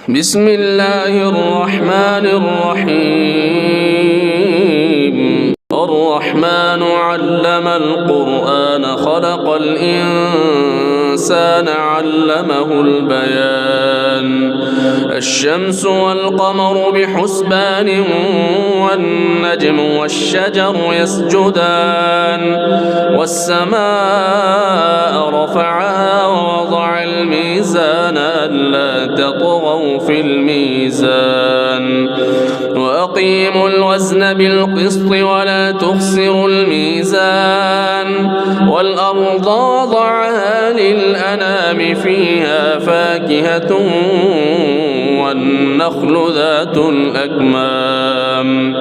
بسم الله الرحمن الرحيم. الرحمن علم القرآن خلق الإنسان علمه البيان. الشمس والقمر بحسبان والنجم والشجر يسجدان والسماء رفعها ووضع الميزان ألا تطغوا في الميزان وأقيموا الوزن بالقسط ولا تخسروا الميزان والأرض وضعها للأنام فيها فاكهة والنخل ذات الأكمام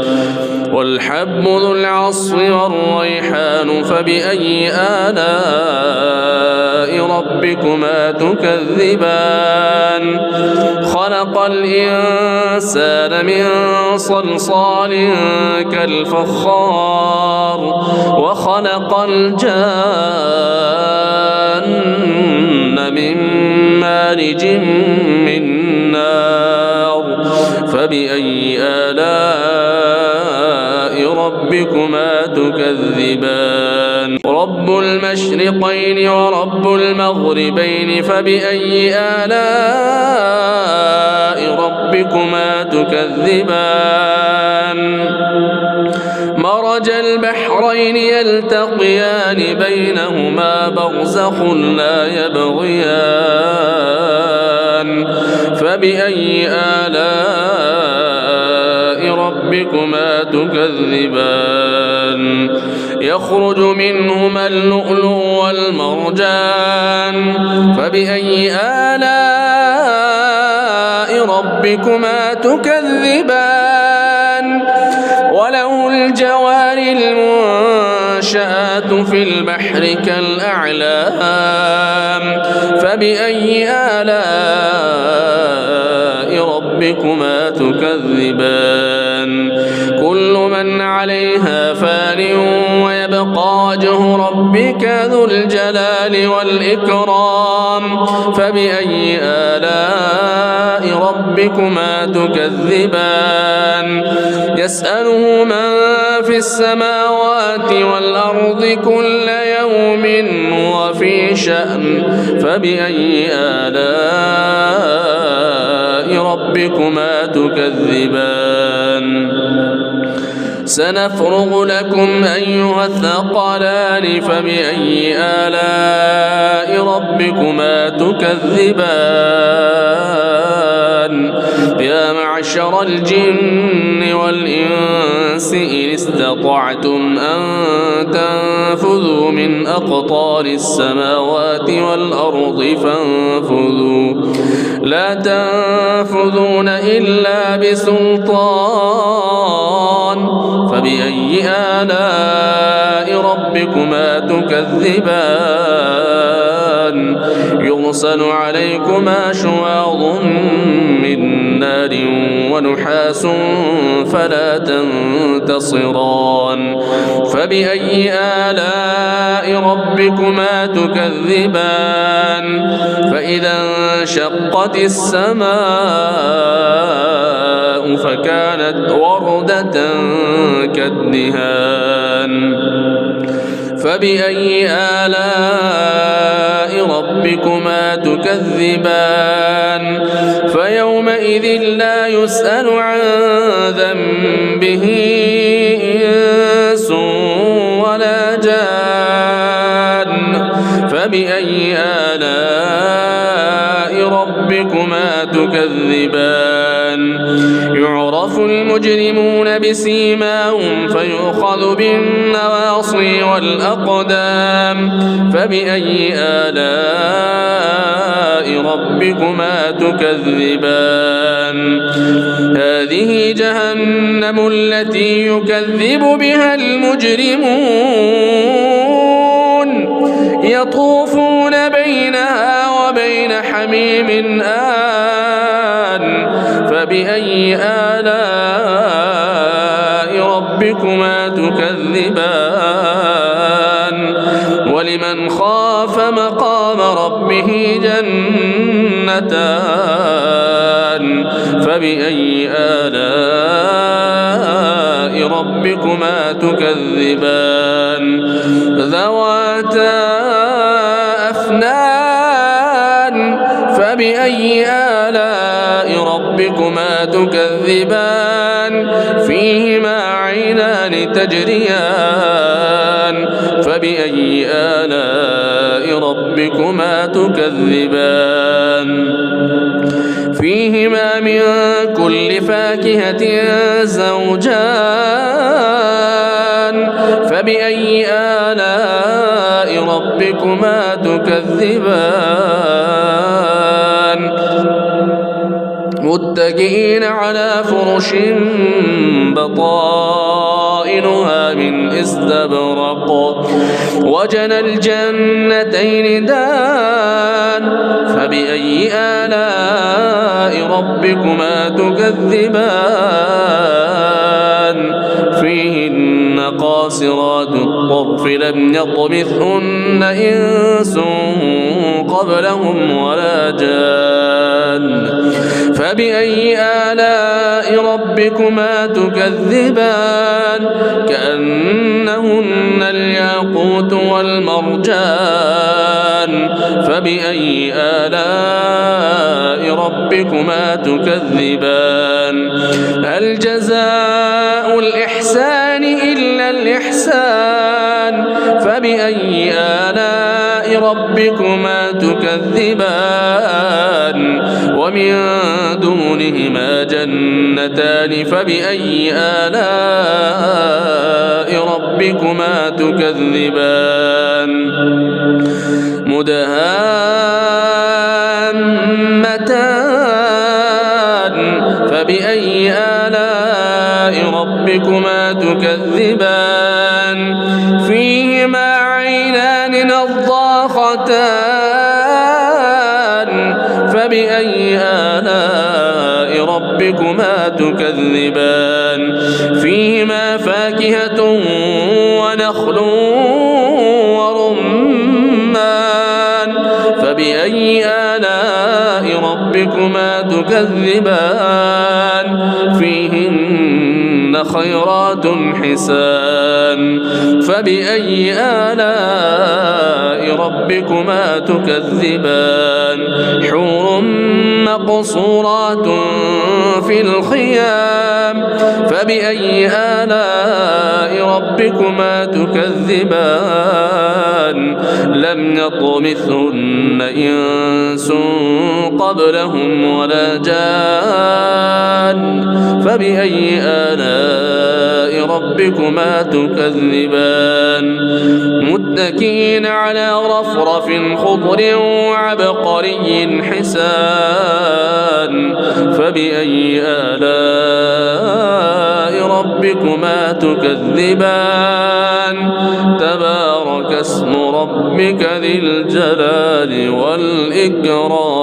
والحب ذو العصف والريحان فبأي آلاء ربكما تكذبان. خلق الإنسان من صلصال كالفخار وخلق الجان من مارج من نار فبأي آلاء ربكما تكذبان. رب المشرقين ورب المغربين فبأي آلاء ربكما تكذبان. مرج البحرين يلتقيان بينهما برزخ لا يبغيان فبأي آلاء ربكما تكذبان. يخرج منهما اللؤلؤ والمرجان فبأي آلاء ربكما تكذبان. وله الجوار المنشآت في البحر كالأعلام فبأي آلاء ربكما تكذبان. كل من عليها فان ويبقى وجه ربك ذو الجلال والإكرام فبأي آلاء ربكما تكذبان. يسأله من في السماوات والأرض كل يوم وفي شأن فبأي آلاء ربكما تكذبان. سنفرغ لكم أيها الثقلان فبأي آلاء ربكما تكذبان. يا معشر الجن والإنس إن استطعتم أن تنفذوا من أقطار السماوات والأرض فانفذوا لا تنفذون إلا بسلطان فبأي آلاء ربكما تكذبان. يرسل عليكما شواظ من نار ونحاس فلا تنتصران فبأي آلاء ربكما تكذبان. فإذا انشقت السماء فكانت وردة كالدهان فبأي آلاء ربكما تكذبان. فيومئذ لا يسأل عن ذنبه إنس ولا جان فبأي آلاء ربكما تكذبان. يعرف المجرمون بسيماهم فيؤخذ بالنواصي والأقدام فبأي آلاء ربكما تكذبان. هذه جهنم التي يكذب بها المجرمون يطوفون بينها وبين حميم آن فبأي آلاء ربكما تكذبان. ولمن خاف مقام ربه جنتان فبأي آلاء ربكما تكذبان ذواتا أفنان فبأي آلاء ربكما تكذبان فيهما عينان تجريان فبأي آلاء ربكما تكذبان فيهما من كل فاكهة زوجان فبأي آلاء ربكما تكذبان متكئين على فرش بطائنها من استبرق وجنى الجنتين دان فبأي آلاء ربكما تكذبان فيهن قاصرات الطرف لم يطمثهن إنس قبلهم ولا جان فبأي آلاء ربكما تكذبان كأنهن الياقوت والمرجان فبأي آلاء ربكما تكذبان هل جزاء الإحسان إلا الإحسان فبأي آلاء ربكما تكذبان ومن دونهما جنتان فبأي آلاء ربكما تكذبان مدهامتان فبأي آلاء ربكما تكذبان فيهما عينان نضاختان فبأي آلاء ربكما تكذبان فيهما فاكهة ونخل ورمان فبأي آلاء ربكما تكذبان فيهن خيرات حسان فبأي آلاء ربكما تكذبان حور مقصورات في الخيام فبأي آلاء ربكما تكذبان لم يطمثهن إنس قبلهم ولا جان فبأي آلاء ربكما تكذبان متكئين على رفرف خضر وعبقري حسان فبأي آلاء ربكما تكذبان تبارك اسم ربك ذي الجلال والإكرام